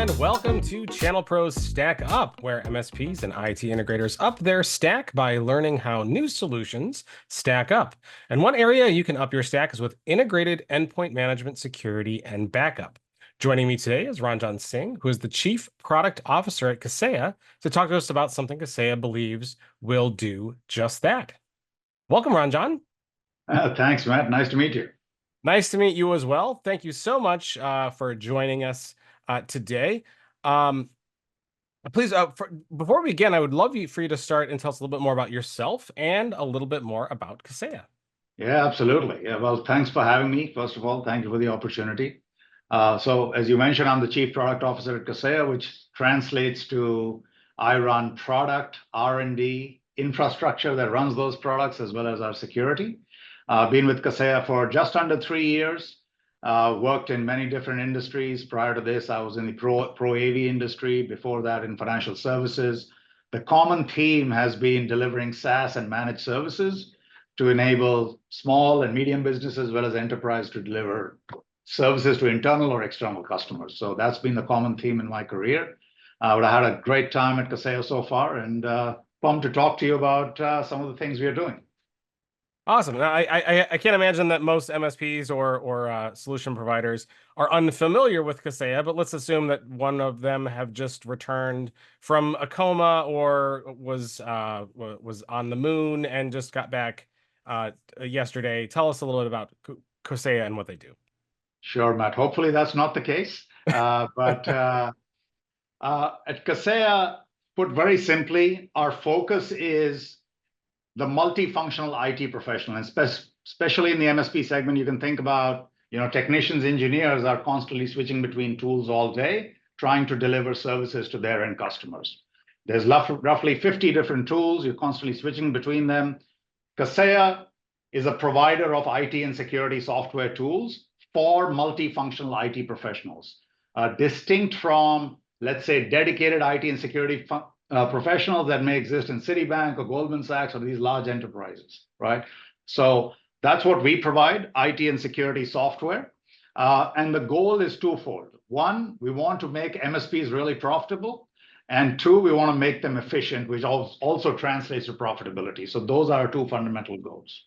and welcome to ChannelPro Stack Up, where MSPs and IT integrators up their stack by learning how new solutions stack up. And one area you can up your stack is with integrated endpoint management, security, and backup. Joining me today is Ranjan Singh, who is the Chief Product Officer at Kaseya, to talk to us about something Kaseya believes will do just that. Welcome, Ranjan. Thanks, Matt. Nice to meet you. Nice to meet you as well. Thank you so much for joining us today. Please, before we begin, I would love for you to start and tell us a little bit more about yourself and a little bit more about Kaseya. Yeah, absolutely. Yeah, well, thanks for having me. First of all, thank you for the opportunity. So as you mentioned, I'm the Chief Product Officer at Kaseya, which translates to I run product, R&D, infrastructure that runs those products, as well as our security. Been with Kaseya for just under 3 years. Worked in many different industries. Prior to this, I was in the pro AV industry. Before that, in financial services. The common theme has been delivering SaaS and managed services to enable small and medium businesses, as well as enterprise, to deliver services to internal or external customers. So that's been the common theme in my career. But I had a great time at Kaseya so far, and pumped to talk to you about some of the things we are doing. Awesome. Now, I can't imagine that most MSPs or solution providers are unfamiliar with Kaseya, but let's assume that one of them have just returned from a coma or was on the moon and just got back yesterday. Tell us a little bit about Kaseya and what they do. Sure, Matt. Hopefully that's not the case. But at Kaseya, put very simply, our focus is the multifunctional IT professional, and especially in the MSP segment. You can think about, technicians, engineers are constantly switching between tools all day, trying to deliver services to their end customers. There's roughly 50 different tools. You're constantly switching between them. Kaseya is a provider of IT and security software tools for multifunctional IT professionals, distinct from, let's say, dedicated IT and security professionals that may exist in Citibank or Goldman Sachs or these large enterprises, right? So that's what we provide, IT and security software. And the goal is twofold. One, we want to make MSPs really profitable. And two, we want to make them efficient, which also translates to profitability. So those are our two fundamental goals.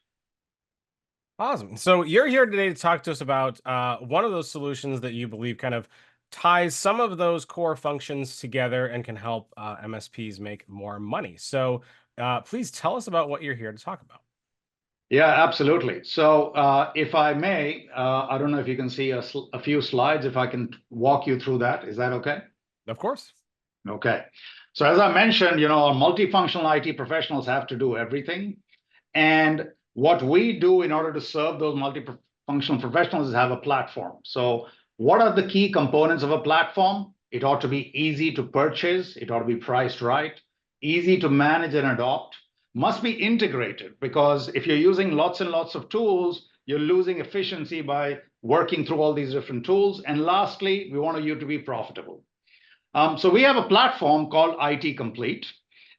Awesome. So you're here today to talk to us about one of those solutions that you believe kind of ties some of those core functions together and can help MSPs make more money. So please tell us about what you're here to talk about. Yeah, absolutely. So if I may, I don't know if you can see a few slides, if I can walk you through that. Is that okay? Of course. Okay. So as I mentioned, multifunctional IT professionals have to do everything. And what we do in order to serve those multifunctional professionals is have a platform. So what are the key components of a platform? It ought to be easy to purchase. It ought to be priced right, easy to manage and adopt, must be integrated, because if you're using lots and lots of tools, you're losing efficiency by working through all these different tools. And lastly, we want you to be profitable. So we have a platform called IT Complete.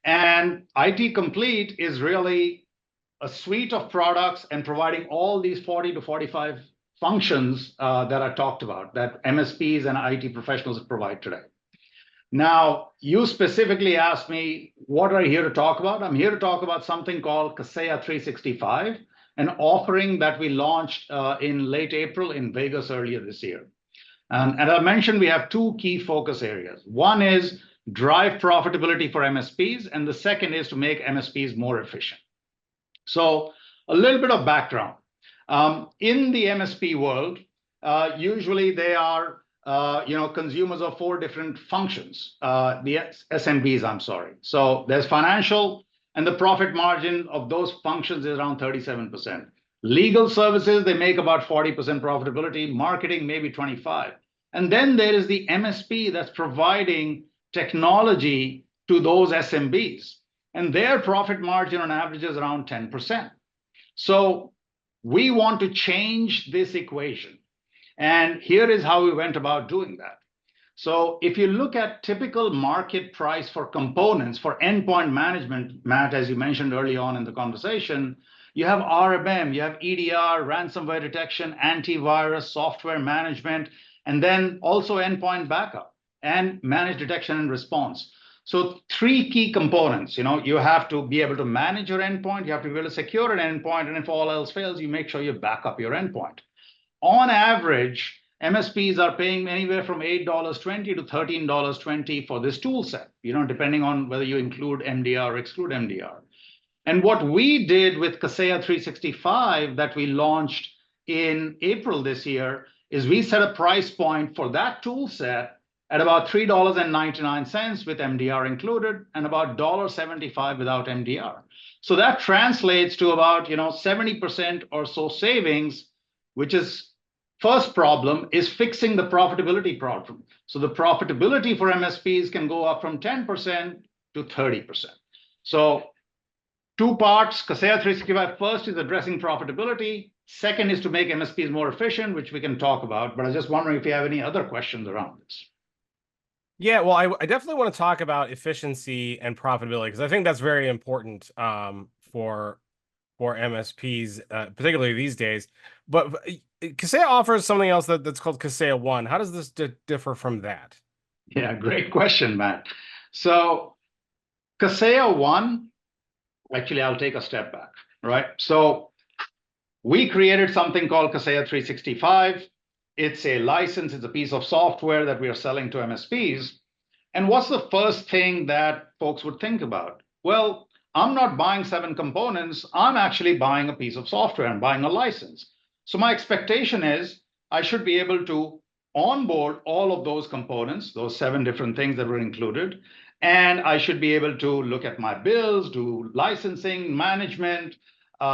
And IT Complete is really a suite of products and providing all these 40 to 45 functions that I talked about, that MSPs and IT professionals provide today. Now, you specifically asked me, what are you here to talk about? I'm here to talk about something called Kaseya 365, an offering that we launched in late April in Vegas earlier this year. And I mentioned we have two key focus areas. One is drive profitability for MSPs, and the second is to make MSPs more efficient. So a little bit of background. In the MSP world, usually they are, consumers of 4 different functions, the SMBs, I'm sorry. So there's financial, and the profit margin of those functions is around 37%. Legal services, they make about 40% profitability, marketing, maybe 25%. And then there is the MSP that's providing technology to those SMBs. And their profit margin on average is around 10%. So we want to change this equation. And here is how we went about doing that. So if you look at typical market price for components for endpoint management, Matt, as you mentioned early on in the conversation, you have RMM, you have EDR, ransomware detection, antivirus, software management, and then also endpoint backup. and manage detection and response. So three key components, you have to be able to manage your endpoint, you have to be able to secure an endpoint, and if all else fails, you make sure you back up your endpoint. On average, MSPs are paying anywhere from $8.20 to $13.20 for this tool set, depending on whether you include MDR or exclude MDR. And what we did with Kaseya 365 that we launched in April this year is we set a price point for that tool set at about $3.99 with MDR included and about $1.75 without MDR. So that translates to about 70% or so savings, which is first problem is fixing the profitability problem. So the profitability for MSPs can go up from 10% to 30%. So two parts, Kaseya 365 first is addressing profitability. Second is to make MSPs more efficient, which we can talk about. But I was just wondering if you have any other questions around this. Yeah, well, I definitely want to talk about efficiency and profitability because I think that's very important for MSPs, particularly these days. But Kaseya offers something else that's called Kaseya One. How does this differ from that? Yeah, great question, Matt. So Kaseya One, actually, I'll take a step back, right? So we created something called Kaseya 365. It's a license, it's a piece of software that we are selling to MSPs. And what's the first thing that folks would think about? Well, I'm not buying 7 components. I'm actually buying a piece of software and buying a license. So my expectation is I should be able to onboard all of those components, those 7 different things that were included. And I should be able to look at my bills, do licensing, management,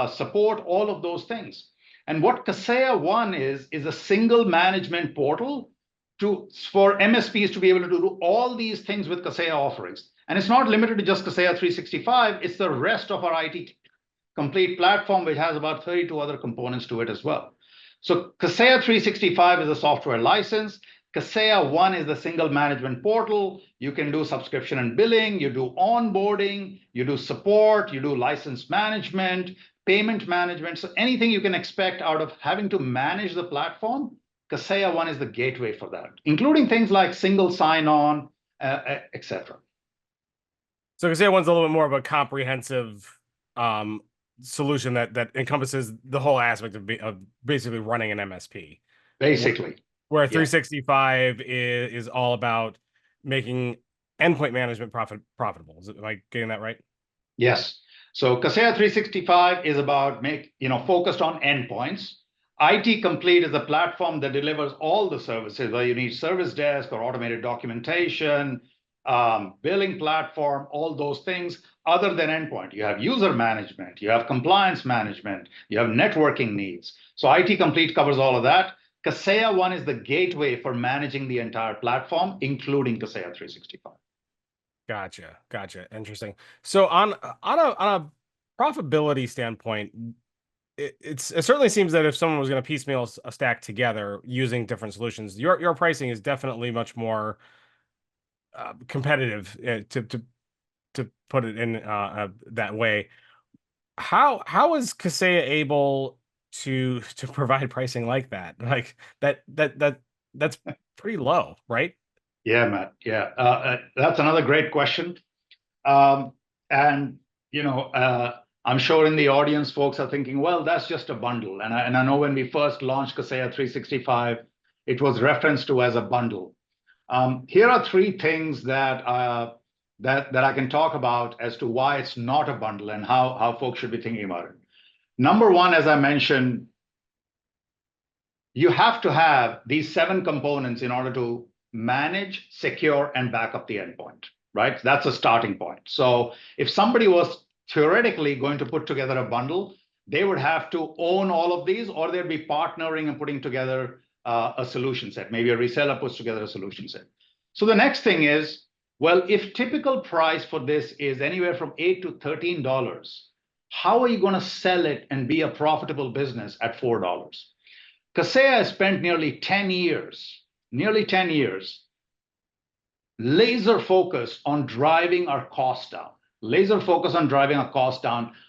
support, all of those things. And what Kaseya One is a single management portal for MSPs to be able to do all these things with Kaseya offerings. And it's not limited to just Kaseya 365, it's the rest of our IT complete platform, which has about 32 other components to it as well. So Kaseya 365 is a software license. Kaseya One is the single management portal. You can do subscription and billing, you do onboarding, you do support, you do license management, payment management. So anything you can expect out of having to manage the platform, Kaseya One is the gateway for that, including things like single sign-on, etc. So Kaseya One's a little bit more of a comprehensive solution that encompasses the whole aspect of basically running an MSP. Basically. Where 365 is all about making endpoint management profitable. Am I getting that right? Yes. So Kaseya 365 is about focused on endpoints. IT Complete is a platform that delivers all the services, whether you need service desk or automated documentation, billing platform, all those things other than endpoint. You have user management, you have compliance management, you have networking needs. So IT Complete covers all of that. Kaseya One is the gateway for managing the entire platform, including Kaseya 365. Gotcha. Interesting. So on a profitability standpoint, it certainly seems that if someone was going to piecemeal a stack together using different solutions, your pricing is definitely much more competitive to put it in that way. How is Kaseya able to provide pricing like that? Like that's pretty low, right? Yeah, Matt. Yeah, that's another great question. I'm sure in the audience, folks are thinking, well, that's just a bundle. And I know when we first launched Kaseya 365, it was referenced to as a bundle. Here are 3 things that I can talk about as to why it's not a bundle and how folks should be thinking about it. Number 1, as I mentioned, you have to have these 7 components in order to manage, secure, and back up the endpoint, right? That's a starting point. So if somebody was theoretically going to put together a bundle, they would have to own all of these, or they'd be partnering and putting together a solution set. Maybe a reseller puts together a solution set. So the next thing is, well, if typical price for this is anywhere from $8 to $13, how are you going to sell it and be a profitable business at $4? Kaseya has spent nearly 10 years, laser focused on driving our costs down,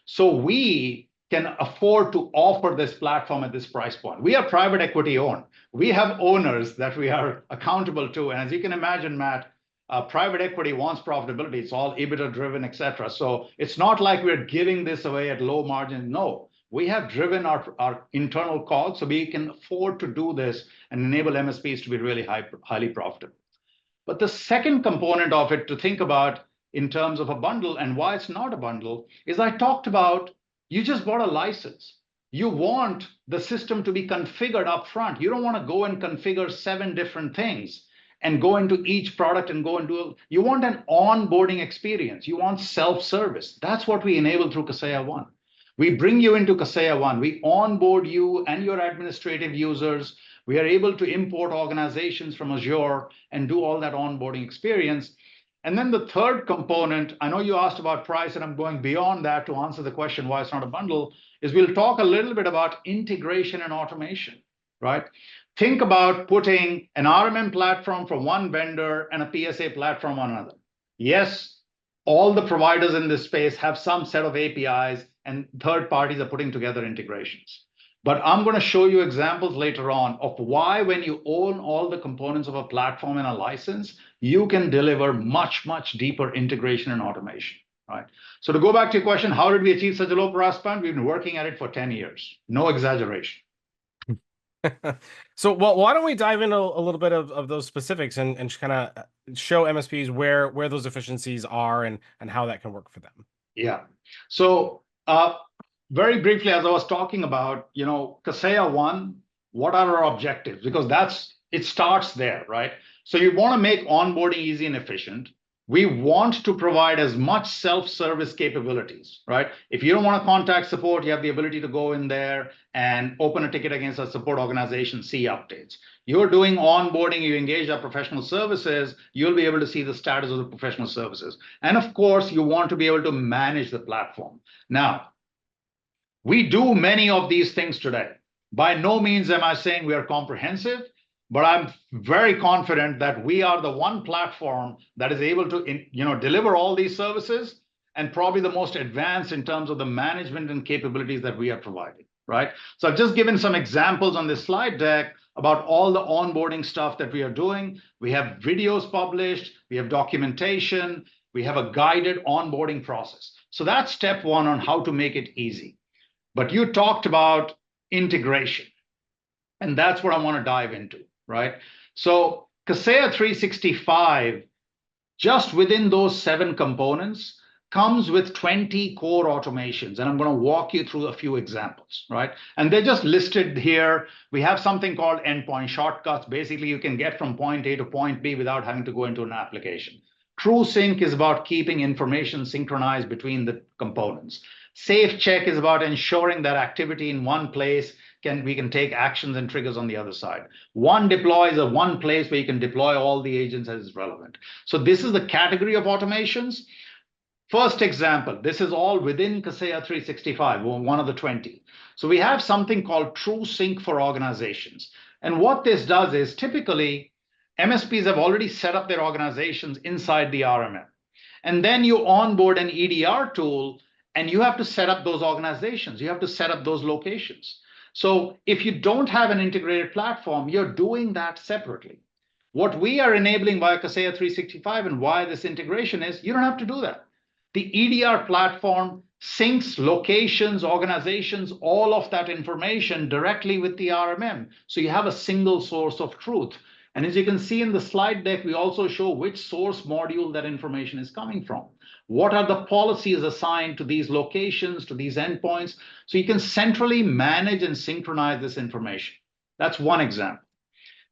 So we can afford to offer this platform at this price point. We are private equity owned. We have owners that we are accountable to. And as you can imagine, Matt, private equity wants profitability. It's all EBITDA driven, et cetera. So it's not like we're giving this away at low margin. No, we have driven our internal costs so we can afford to do this and enable MSPs to be really highly profitable. But the second component of it to think about in terms of a bundle and why it's not a bundle is I talked about you just bought a license. You want the system to be configured up front. You don't want to go and configure 7 different things and go into each product and go and do. You want an onboarding experience. You want self-service. That's what we enable through Kaseya One. We bring you into Kaseya One. We onboard you and your administrative users. We are able to import organizations from Azure and do all that onboarding experience. And then the third component, I know you asked about price, and I'm going beyond that to answer the question why it's not a bundle, is we'll talk a little bit about integration and automation, right? Think about putting an RMM platform from one vendor and a PSA platform on another. Yes, all the providers in this space have some set of APIs, and third parties are putting together integrations. But I'm going to show you examples later on of why when you own all the components of a platform and a license, you can deliver much, much deeper integration and automation, right? So to go back to your question, how did we achieve such a low per span? We've been working at it for 10 years. No exaggeration. So, well, why don't we dive into a little bit of those specifics and just kind of show MSPs where those efficiencies are and how that can work for them. Yeah. So very briefly, as I was talking about, Kaseya One, what are our objectives? Because it starts there, right? So you want to make onboarding easy and efficient. We want to provide as much self-service capabilities, right? If you don't want to contact support, you have the ability to go in there and open a ticket against a support organization, see updates. You're doing onboarding, you engage our professional services, you'll be able to see the status of the professional services. And of course, you want to be able to manage the platform. Now, we do many of these things today. By no means am I saying we are comprehensive, but I'm very confident that we are the one platform that is able to deliver all these services and probably the most advanced in terms of the management and capabilities that we are providing, right? So I've just given some examples on this slide deck about all the onboarding stuff that we are doing. We have videos published, we have documentation, we have a guided onboarding process. So that's step one on how to make it easy. But you talked about integration, and that's what I want to dive into, right? So Kaseya 365, just within those 7 components, comes with 20 core automations. And I'm going to walk you through a few examples, right? And they're just listed here. We have something called endpoint shortcuts. Basically, you can get from point A to point B without having to go into an application. True sync is about keeping information synchronized between the components. Safe check is about ensuring that activity in one place we can take actions and triggers on the other side. One deploy is one place where you can deploy all the agents as is relevant. So this is the category of automations. First example, this is all within Kaseya 365, one of the 20. So we have something called True Sync for organizations. And what this does is typically MSPs have already set up their organizations inside the RMM. And then you onboard an EDR tool and you have to set up those organizations. You have to set up those locations. So if you don't have an integrated platform, you're doing that separately. What we are enabling via Kaseya 365 and why this integration is, you don't have to do that. The EDR platform syncs locations, organizations, all of that information directly with the RMM. So you have a single source of truth. And as you can see in the slide deck, we also show which source module that information is coming from. What are the policies assigned to these locations, to these endpoints? So you can centrally manage and synchronize this information. That's one example.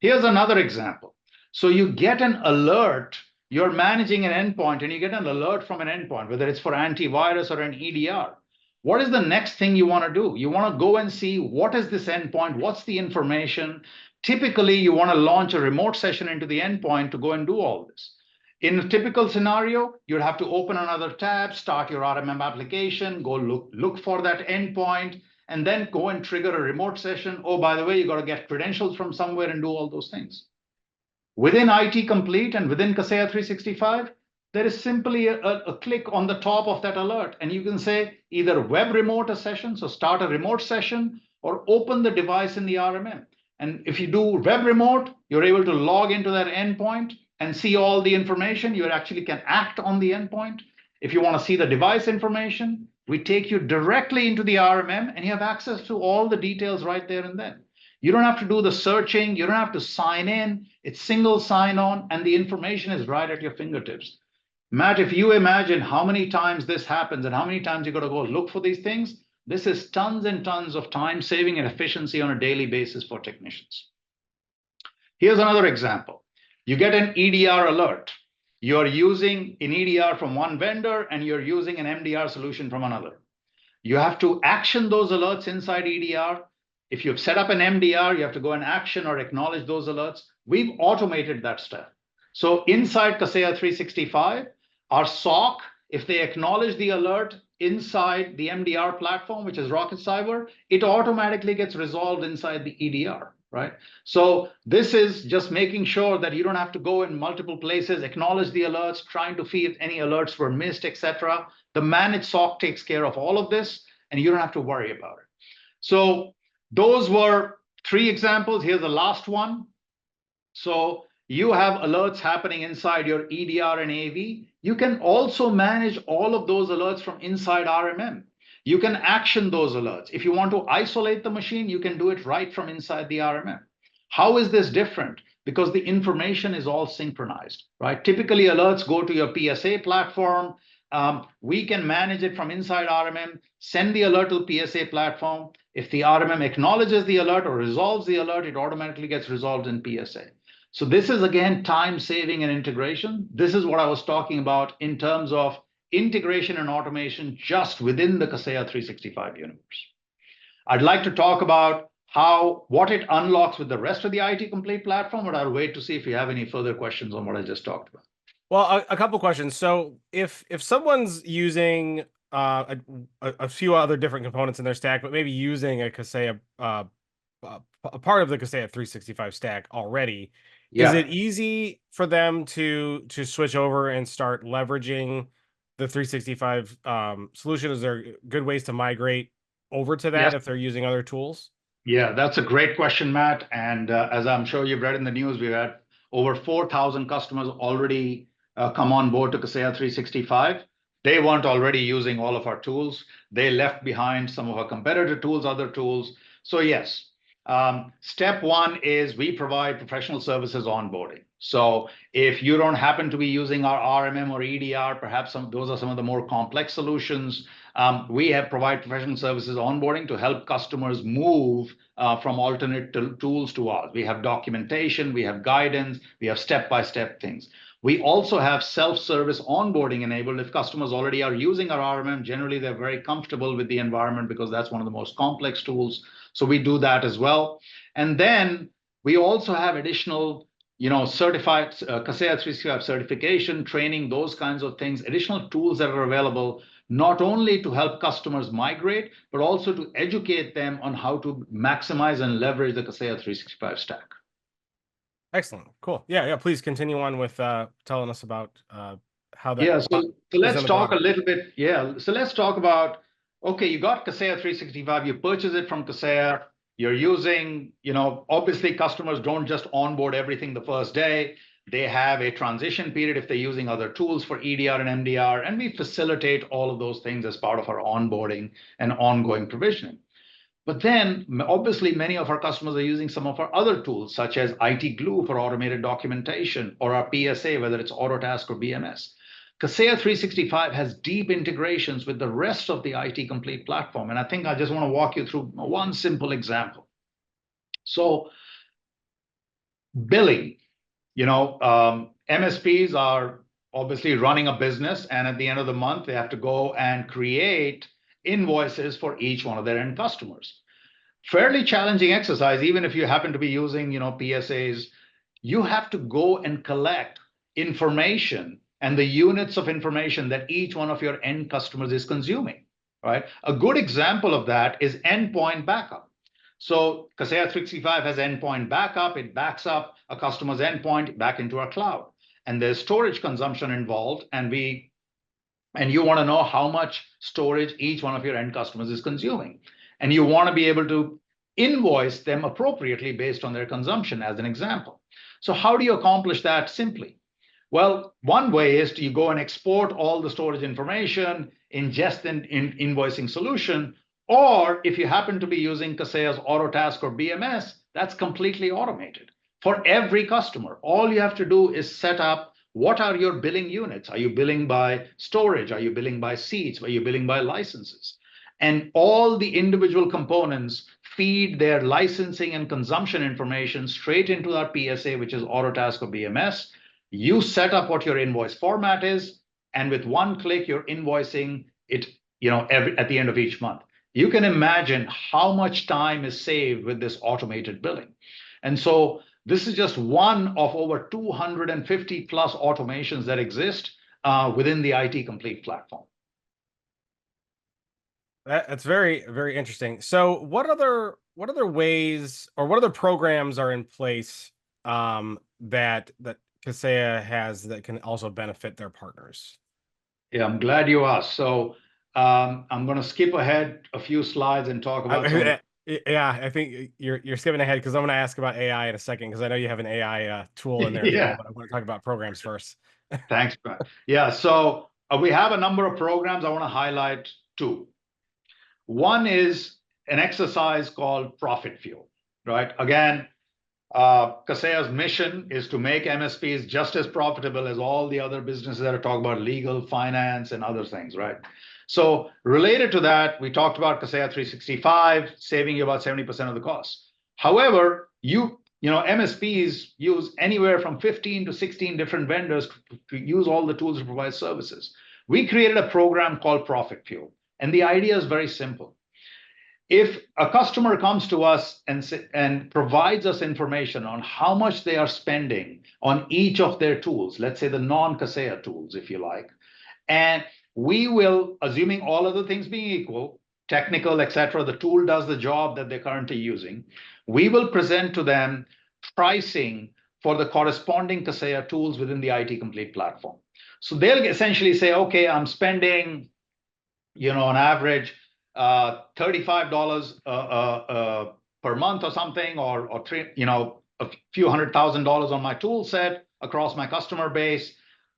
Here's another example. So you get an alert, you're managing an endpoint and you get an alert from an endpoint, whether it's for antivirus or an EDR. What is the next thing you want to do? You want to go and see what is this endpoint, what's the information. Typically, you want to launch a remote session into the endpoint to go and do all this. In a typical scenario, you'd have to open another tab, start your RMM application, go look for that endpoint, and then go and trigger a remote session. Oh, by the way, you got to get credentials from somewhere and do all those things. Within IT Complete and within Kaseya 365, there is simply a click on the top of that alert, and you can say either web remote a session, so start a remote session, or open the device in the RMM. And if you do web remote, you're able to log into that endpoint and see all the information. You actually can act on the endpoint. If you want to see the device information, we take you directly into the RMM, and you have access to all the details right there and then. You don't have to do the searching. You don't have to sign in. It's single sign on, and the information is right at your fingertips. Matt, if you imagine how many times this happens and how many times you got to go look for these things, this is tons and tons of time saving and efficiency on a daily basis for technicians. Here's another example. You get an EDR alert. You're using an EDR from one vendor and you're using an MDR solution from another. You have to action those alerts inside EDR. If you've set up an MDR, you have to go and action or acknowledge those alerts. We've automated that step. So inside Kaseya 365, our SOC, if they acknowledge the alert inside the MDR platform, which is Rocket Cyber, it automatically gets resolved inside the EDR, right? So this is just making sure that you don't have to go in multiple places, acknowledge the alerts, trying to see if any alerts were missed, etc. The managed SOC takes care of all of this, and you don't have to worry about it. So those were 3 examples. Here's the last one. So you have alerts happening inside your EDR and AV. You can also manage all of those alerts from inside RMM. You can action those alerts. If you want to isolate the machine, you can do it right from inside the RMM. How is this different? Because the information is all synchronized, right? Typically, alerts go to your PSA platform. We can manage it from inside RMM, send the alert to the PSA platform. If the RMM acknowledges the alert or resolves the alert, it automatically gets resolved in PSA. So this is, again, time saving and integration. This is what I was talking about in terms of integration and automation just within the Kaseya 365 universe. I'd like to talk about what it unlocks with the rest of the IT Complete platform, but I'll wait to see if you have any further questions on what I just talked about. Well, a couple questions. So if someone's using a few other different components in their stack, but maybe using a Kaseya a part of the Kaseya 365 stack already, is it easy for them to switch over and start leveraging the 365 solution? Is there good ways to migrate over to that if they're using other tools? Yeah, that's a great question, Matt. And as I'm sure you've read in the news, we've had over 4,000 customers already come on board to Kaseya 365. They weren't already using all of our tools. They left behind some of our competitor tools, other tools. So yes, step 1 is we provide professional services onboarding. So if you don't happen to be using our RMM or EDR, perhaps those are some of the more complex solutions, we have provide professional services onboarding to help customers move from alternate tools to ours. We have documentation, we have guidance, we have step-by-step things. We also have self-service onboarding enabled. If customers already are using our RMM, generally they're very comfortable with the environment because that's one of the most complex tools. So we do that as well. And then we also have additional, certified Kaseya 365 certification, training, those kinds of things, additional tools that are available, not only to help customers migrate, but also to educate them on how to maximize and leverage the Kaseya 365 stack. Excellent. Cool. Yeah. Please continue on with telling us about how that. Yeah. So let's talk a little bit. Yeah. So let's talk about, okay, you got Kaseya 365, you purchase it from Kaseya, you're using, obviously customers don't just onboard everything the first day. They have a transition period if they're using other tools for EDR and MDR, and we facilitate all of those things as part of our onboarding and ongoing provisioning. But then, obviously, many of our customers are using some of our other tools, such as IT Glue for automated documentation, or our PSA, whether it's Autotask or BMS. Kaseya 365 has deep integrations with the rest of the IT Complete platform. And I think I just want to walk you through one simple example. So billing, MSPs are obviously running a business, and at the end of the month, they have to go and create invoices for each one of their end customers. Fairly challenging exercise, even if you happen to be using, PSAs. You have to go and collect information and the units of information that each one of your end customers is consuming, right? A good example of that is endpoint backup. So Kaseya 365 has endpoint backup. It backs up a customer's endpoint back into our cloud. and there's storage consumption involved, and you want to know how much storage each one of your end customers is consuming. And you want to be able to invoice them appropriately based on their consumption, as an example. So how do you accomplish that simply? Well, one way is you go and export all the storage information, ingest in invoicing solution, or if you happen to be using Kaseya's Autotask or BMS, that's completely automated. For every customer, all you have to do is set up what are your billing units. Are you billing by storage? Are you billing by seats? Are you billing by licenses? And all the individual components feed their licensing and consumption information straight into our PSA, which is Autotask or BMS. You set up what your invoice format is, and with one click, you're invoicing it, at the end of each month. You can imagine how much time is saved with this automated billing. And so this is just one of over 250 plus automations that exist within the IT Complete platform. That's very, very interesting. So what other ways or what other programs are in place that Kaseya has that can also benefit their partners? Yeah, I'm glad you asked. So I'm going to skip ahead a few slides and talk about some. Yeah, I think you're skipping ahead because I'm going to ask about AI in a second, because I know you have an AI tool in there as well, but I want to talk about programs first. Thanks, Brad. Yeah, so we have a number of programs. I want to highlight two. One is an exercise called Profit Fuel, right? Again, Kaseya's mission is to make MSPs just as profitable as all the other businesses that are talking about legal, finance, and other things, right? So related to that, we talked about Kaseya 365, saving you about 70% of the cost. However, MSPs use anywhere from 15 to 16 different vendors to use all the tools to provide services. We created a program called Profit Fuel, and the idea is very simple. If a customer comes to us and provides us information on how much they are spending on each of their tools, let's say the non-Kaseya tools, if you like, and we will, assuming all other things being equal, technical, etc., the tool does the job that they're currently using, we will present to them pricing for the corresponding Kaseya tools within the IT Complete platform. So they'll essentially say, okay, I'm spending, on average, $35 per month or something, or a few $100,000 on my tool set across my customer base.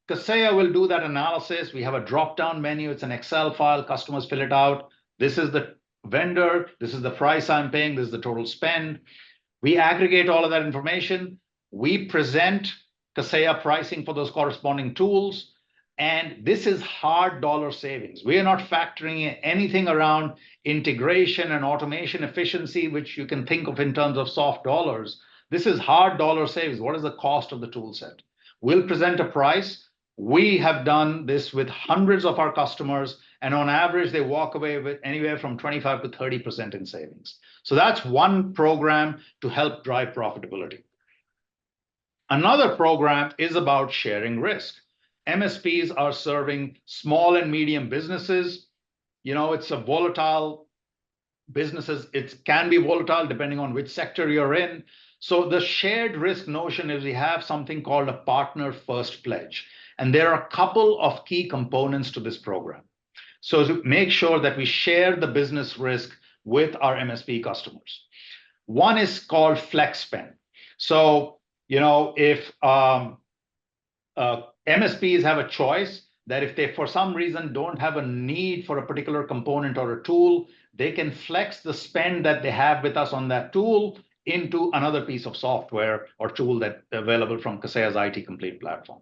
Kaseya will do that analysis. We have a drop-down menu. It's an Excel file. Customers fill it out. This is the vendor. This is the price I'm paying. This is the total spend. We aggregate all of that information. We present Kaseya pricing for those corresponding tools. And this is hard dollar savings. We are not factoring in anything around integration and automation efficiency, which you can think of in terms of soft dollars. This is hard dollar savings. What is the cost of the tool set? We'll present a price. We have done this with hundreds of our customers, and on average, they walk away with anywhere from 25 to 30% in savings. So that's one program to help drive profitability. Another program is about sharing risk. MSPs are serving small and medium businesses. It's a volatile businesses. It can be volatile depending on which sector you're in. So the shared risk notion is we have something called a partner first pledge. And there are a couple of key components to this program. So to make sure that we share the business risk with our MSP customers. One is called flex spend. So, if MSPs have a choice that if they, for some reason, don't have a need for a particular component or a tool, they can flex the spend that they have with us on that tool into another piece of software or tool that's available from Kaseya's IT Complete platform.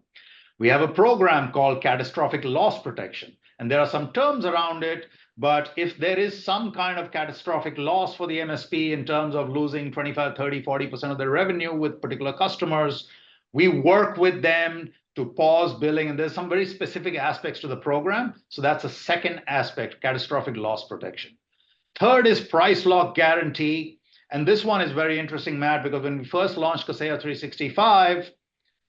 We have a program called catastrophic loss protection, and there are some terms around it, but if there is some kind of catastrophic loss for the MSP in terms of losing 25, 30, 40% of their revenue with particular customers, we work with them to pause billing, and there's some very specific aspects to the program. So that's a second aspect, catastrophic loss protection. Third is price lock guarantee. And this one is very interesting, Matt, because when we first launched Kaseya 365,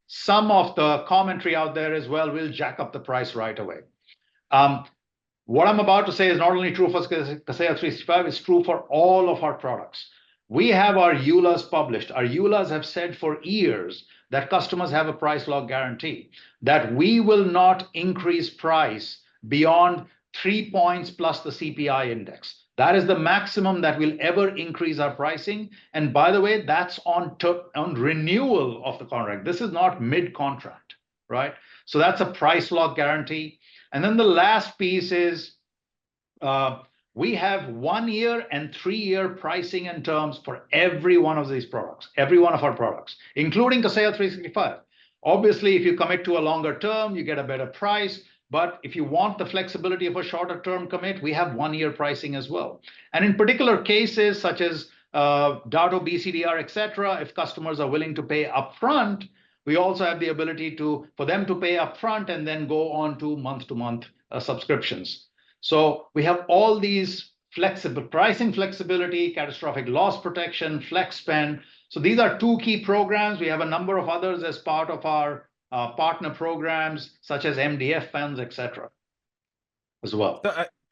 some of the commentary out there as well will jack up the price right away. What I'm about to say is not only true for Kaseya 365, it's true for all of our products. We have our EULAs published. Our EULAs have said for years that customers have a price lock guarantee, that we will not increase price beyond 3 points plus the CPI index. That is the maximum that will ever increase our pricing. And by the way, that's on renewal of the contract. This is not mid-contract, right? So that's a price lock guarantee. And then the last piece is we have 1 year and 3 year pricing and terms for every one of these products, every one of our products, including Kaseya 365. Obviously, if you commit to a longer term, you get a better price. But if you want the flexibility of a shorter term commit, we have 1 year pricing as well. And in particular cases such as Dato, BCDR, et cetera, if customers are willing to pay upfront, we also have the ability for them to pay upfront and then go on to month subscriptions. So we have all these flexible pricing flexibility, catastrophic loss protection, flex spend. So these are two key programs. We have a number of others as part of our partner programs, such as MDF funds, et cetera, as well.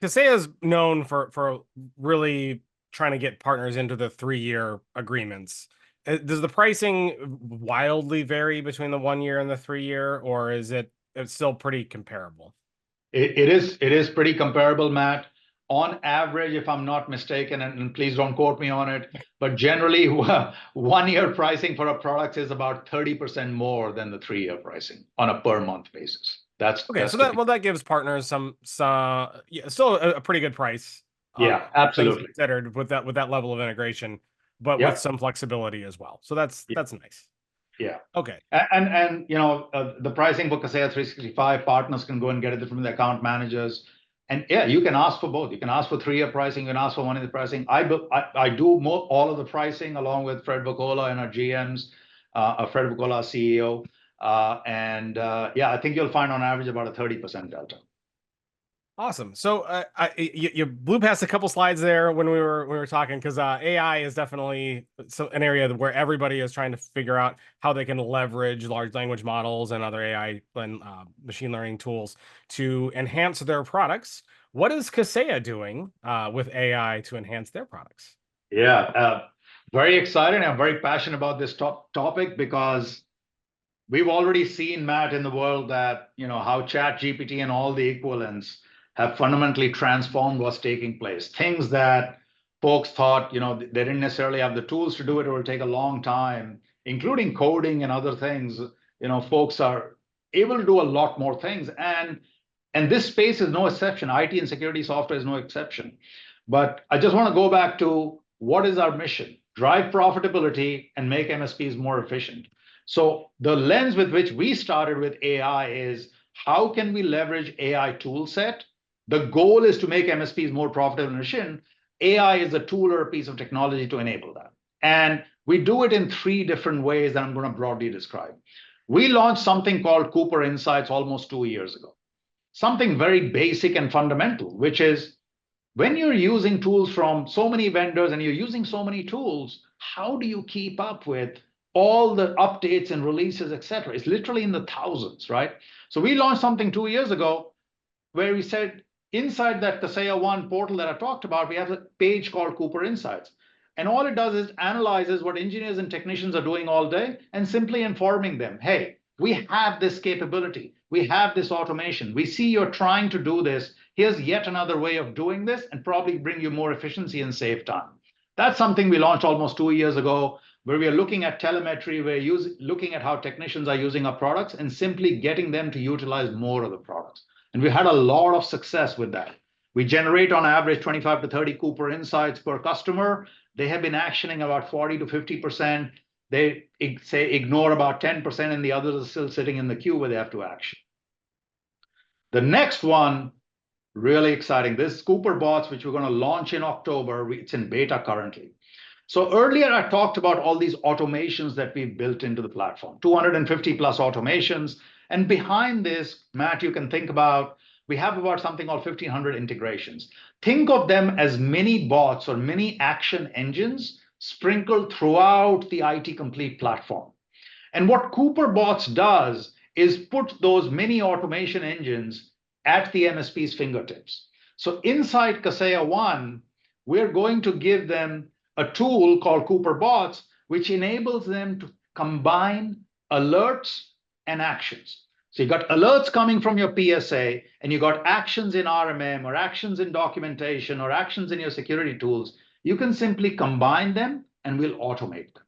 Kaseya is known for really trying to get partners into the 3-year agreements. Does the pricing wildly vary between the 1 year and the 3 year, or is it's still pretty comparable? It is pretty comparable, Matt. On average, if I'm not mistaken, and please don't quote me on it, but generally 1 year pricing for a product is about 30% more than the 3 year pricing on a per month basis. That's okay. So that gives partners some yeah, still a pretty good price. Yeah, absolutely. Considered with that level of integration, but with some flexibility as well. So that's nice. Yeah. Okay. And the pricing for Kaseya 365 partners can go and get it from the account managers. And yeah, you can ask for both. You can ask for 3 year pricing. You can ask for 1 year pricing. I do all of the pricing along with Fred Vacola and our GMs, Fred Vacola, our CEO. Yeah, I think you'll find on average about a 30% delta. Awesome. So you blew past a couple slides there when we were talking, because AI is definitely an area where everybody is trying to figure out how they can leverage large language models and other AI and machine learning tools to enhance their products. What is Kaseya doing with AI to enhance their products? Yeah, very excited. I'm very passionate about this topic because we've already seen, Matt, in the world that how ChatGPT and all the equivalents have fundamentally transformed what's taking place. Things that folks thought, they didn't necessarily have the tools to do it, or it will take a long time, including coding and other things. Folks are able to do a lot more things. And this space is no exception. IT and security software is no exception. But I just want to go back to what is our mission? Drive profitability and make MSPs more efficient. So the lens with which we started with AI is, how can we leverage AI tool set? The goal is to make MSPs more profitable and efficient. AI is a tool or a piece of technology to enable that. And we do it in 3 different ways that I'm going to broadly describe. We launched something called Cooper Insights almost 2 years ago. Something very basic and fundamental, which is, when you're using tools from so many vendors and you're using so many tools, how do you keep up with all the updates and releases, et cetera? It's literally in the thousands, right? So we launched something 2 years ago where we said, inside that Kaseya One portal that I talked about, we have a page called Cooper Insights. And all it does is analyzes what engineers and technicians are doing all day and simply informing them, hey, we have this capability. We have this automation. We see you're trying to do this. Here's yet another way of doing this, and probably bring you more efficiency and save time. That's something we launched almost 2 years ago, where we are looking at telemetry. We're looking at how technicians are using our products and simply getting them to utilize more of the products. And we had a lot of success with that. We generate on average 25 to 30 Cooper Insights per customer. They have been actioning about 40 to 50%. They say ignore about 10%, and the others are still sitting in the queue where they have to action. The next one, really exciting. This is Cooper Bots, which we're going to launch in October. It's in beta currently. So earlier I talked about all these automations that we've built into the platform, 250 plus automations. And behind this, Matt, you can think about, we have about something called 1,500 integrations. Think of them as mini bots or mini action engines sprinkled throughout the IT Complete platform. And what Cooper Bots does is put those mini automation engines at the MSP's fingertips. So inside Kaseya One, we're going to give them a tool called Cooper Bots, which enables them to combine alerts and actions. So you got alerts coming from your PSA, and you got actions in RMM or actions in documentation or actions in your security tools. You can simply combine them and we'll automate them.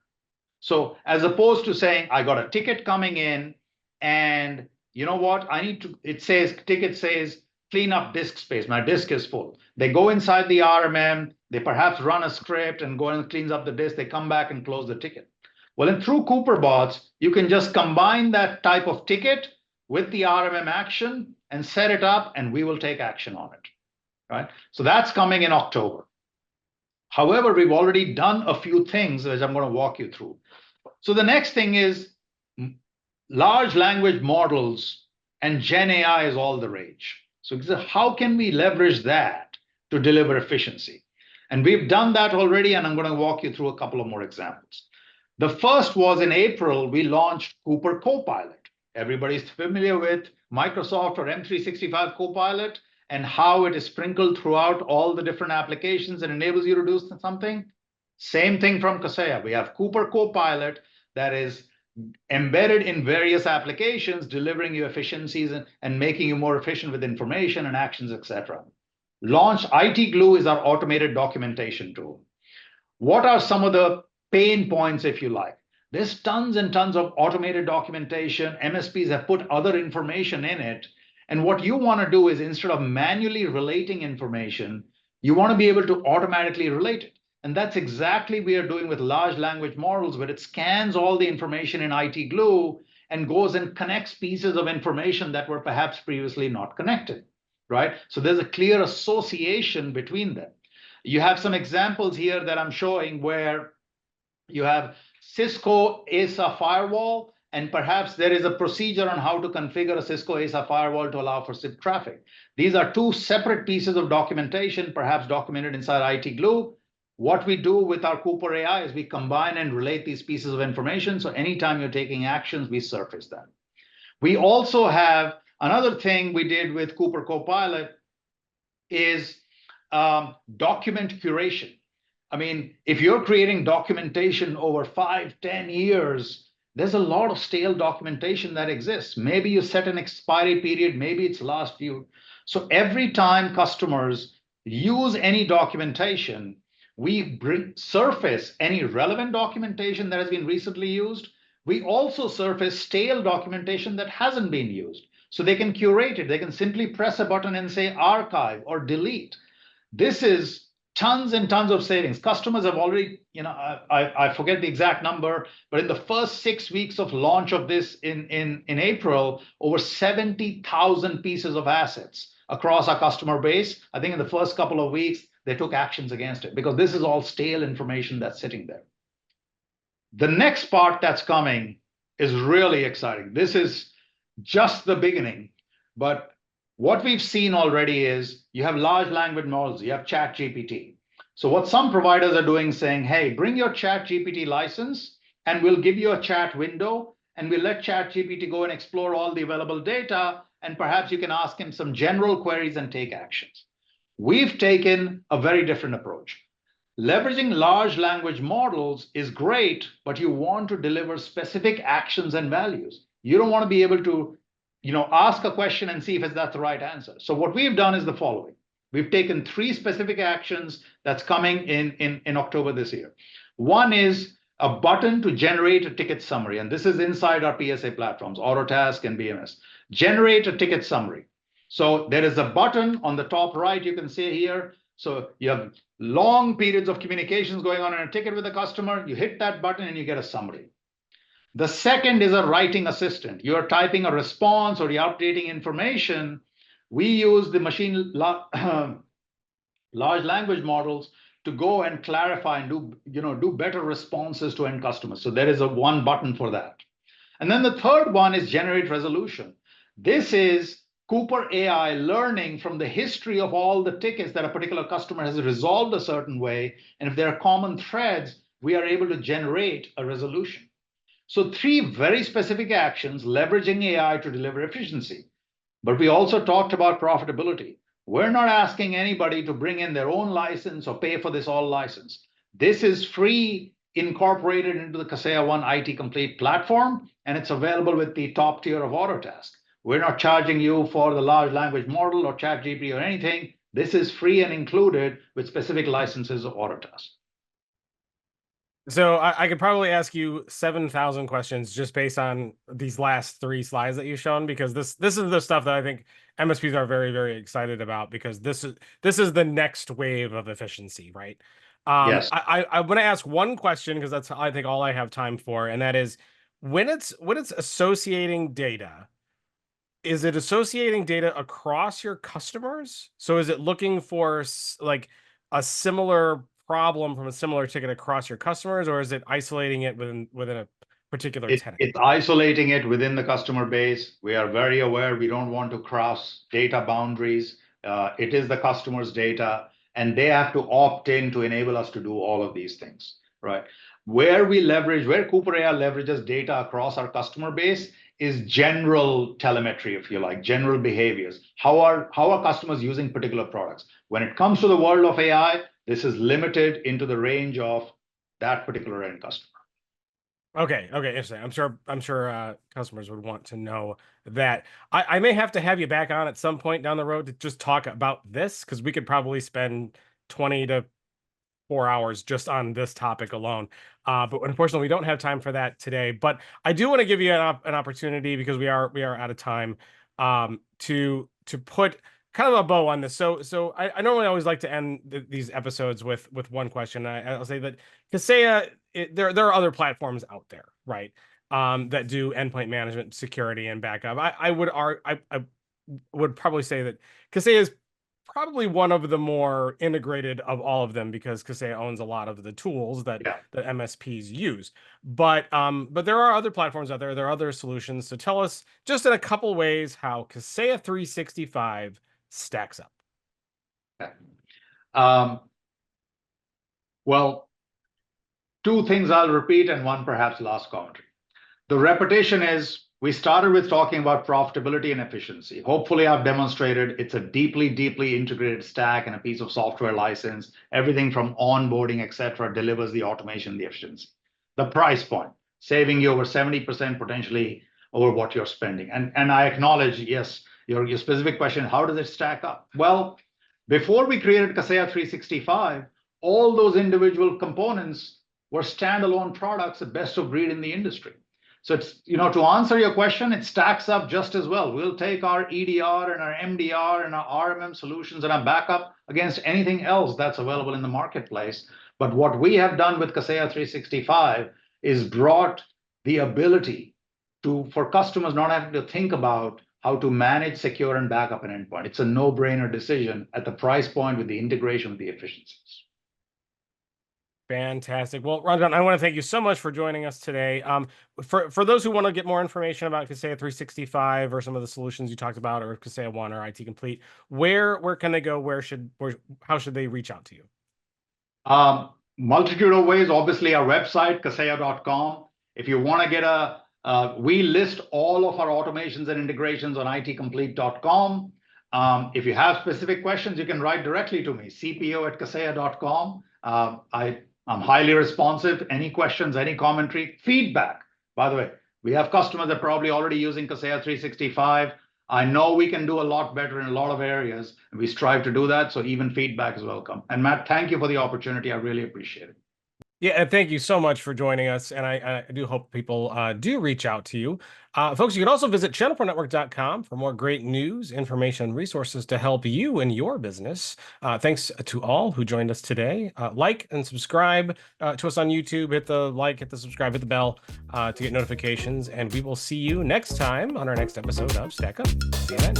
So as opposed to saying, I got a ticket coming in and you know what, ticket says, clean up disk space. My disk is full. They go inside the RMM, they perhaps run a script and go and cleans up the disk. They come back and close the ticket. Well, and through Cooper Bots, you can just combine that type of ticket with the RMM action and set it up, and we will take action on it, right? So that's coming in October. However, we've already done a few things, which I'm going to walk you through. So the next thing is large language models, and Gen AI is all the rage. So how can we leverage that to deliver efficiency? And we've done that already, and I'm going to walk you through a couple of more examples. The first was in April, we launched Cooper Copilot. Everybody's familiar with Microsoft or M365 Copilot and how it is sprinkled throughout all the different applications and enables you to do something. Same thing from Kaseya. We have Cooper Copilot that is embedded in various applications, delivering you efficiencies and making you more efficient with information and actions, etc. Launched IT Glue is our automated documentation tool. What are some of the pain points, if you like? There's tons and tons of automated documentation. MSPs have put other information in it. And what you want to do is, instead of manually relating information, you want to be able to automatically relate it. And that's exactly what we are doing with large language models, where it scans all the information in IT Glue and goes and connects pieces of information that were perhaps previously not connected, right? So there's a clear association between them. You have some examples here that I'm showing where you have Cisco ASA firewall, and perhaps there is a procedure on how to configure a Cisco ASA firewall to allow for SIP traffic. These are two separate pieces of documentation, perhaps documented inside IT Glue. What we do with our Cooper AI is we combine and relate these pieces of information. So anytime you're taking actions, we surface them. We also have another thing we did with Cooper Copilot is document curation. I mean, if you're creating documentation over 5-10 years, there's a lot of stale documentation that exists. Maybe you set an expiry period, maybe it's last viewed. So every time customers use any documentation, we surface any relevant documentation that has been recently used. We also surface stale documentation that hasn't been used. So they can curate it. They can simply press a button and say archive or delete. This is tons and tons of savings. Customers have already, I forget the exact number, but in the first 6 weeks of launch of this in April, over 70,000 pieces of assets across our customer base. I think in the first couple of weeks, they took actions against it because this is all stale information that's sitting there. The next part that's coming is really exciting. This is just the beginning, but what we've seen already is you have large language models, you have ChatGPT. So what some providers are doing is saying, hey, bring your ChatGPT license and we'll give you a chat window and we'll let ChatGPT go and explore all the available data, and perhaps you can ask him some general queries and take actions. We've taken a very different approach. Leveraging large language models is great, but you want to deliver specific actions and values. You don't want to be able to ask a question and see if that's the right answer. So what we've done is the following. We've taken 3 specific actions that's coming in October this year. One is a button to generate a ticket summary, and this is inside our PSA platforms, Autotask and BMS. Generate a ticket summary. So there is a button on the top right, you can see here. So you have long periods of communications going on in a ticket with a customer. You hit that button and you get a summary. The second is a writing assistant. You're typing a response or you're updating information. We use the large language models to go and clarify and do better responses to end customers. So there is one button for that. And then the third one is generate resolution. This is Cooper AI learning from the history of all the tickets that a particular customer has resolved a certain way. And if there are common threads, we are able to generate a resolution. So 3 very specific actions leveraging AI to deliver efficiency. But we also talked about profitability. We're not asking anybody to bring in their own license or pay for this all license. This is free, incorporated into the Kaseya One IT Complete platform, and it's available with the top tier of Autotask. We're not charging you for the large language model or ChatGPT or anything. This is free and included with specific licenses of Autotask. So I could probably ask you 7,000 questions just based on these last 3 slides that you've shown, because this is the stuff that I think MSPs are very, very excited about, because this is the next wave of efficiency, right? Yes. I want to ask one question, because that's, I think, all I have time for, and that is, when it's associating data, is it associating data across your customers? So is it looking for like a similar problem from a similar ticket across your customers, or is it isolating it within a particular tenant? It's isolating it within the customer base. We are very aware we don't want to cross data boundaries. It is the customer's data, and they have to opt in to enable us to do all of these things, right? Where Cooper AI leverages data across our customer base is general telemetry, if you like, general behaviors. How are customers using particular products? When it comes to the world of AI, this is limited into the range of that particular end customer. Okay, interesting. I'm sure customers would want to know that. I may have to have you back on at some point down the road to just talk about this, because we could probably spend 20 to 4 hours just on this topic alone. But unfortunately, we don't have time for that today. But I do want to give you an opportunity, because we are out of time, to put kind of a bow on this. So I normally always like to end these episodes with one question. I'll say that Kaseya, there are other platforms out there, right? That do endpoint management, security, and backup. I would probably say that Kaseya is probably one of the more integrated of all of them, because Kaseya owns a lot of the tools that MSPs use. But there are other platforms out there. There are other solutions. So tell us just in a couple ways how Kaseya 365 stacks up. Okay. Well, 2 things I'll repeat and one perhaps last commentary. The repetition is, we started with talking about profitability and efficiency. Hopefully, I've demonstrated it's a deeply, deeply integrated stack and a piece of software license. Everything from onboarding, et cetera, delivers the automation, the efficiency. The price point, saving you over 70% potentially over what you're spending. And I acknowledge, yes, your specific question, how does it stack up? Well, before we created Kaseya 365, all those individual components were standalone products, the best of breed in the industry. So it's, to answer your question, it stacks up just as well. We'll take our EDR and our MDR and our RMM solutions and our backup against anything else that's available in the marketplace. But what we have done with Kaseya 365 is brought the ability for customers not having to think about how to manage, secure, and backup an endpoint. It's a no-brainer decision at the price point with the integration with the efficiencies. Fantastic. Well, Ranjan, I want to thank you so much for joining us today. For those who want to get more information about Kaseya 365 or some of the solutions you talked about, or Kaseya One or IT Complete, where can they go? How should they reach out to you? Multitude of ways. Obviously, our website, kaseya.com. If you want to get we list all of our automations and integrations on itcomplete.com. If you have specific questions, you can write directly to me, cpo@kaseya.com. I'm highly responsive. Any questions, any commentary, feedback. By the way, we have customers that are probably already using Kaseya 365. I know we can do a lot better in a lot of areas, and we strive to do that. So even feedback is welcome. And Matt, thank you for the opportunity. I really appreciate it. Yeah, and thank you so much for joining us. And I do hope people do reach out to you. Folks, you can also visit channelpronetwork.com for more great news, information, and resources to help you in your business. Thanks to all who joined us today. Like and subscribe to us on YouTube. Hit the like, hit the subscribe, hit the bell to get notifications. And we will see you next time on our next episode of Stack Up. See you then.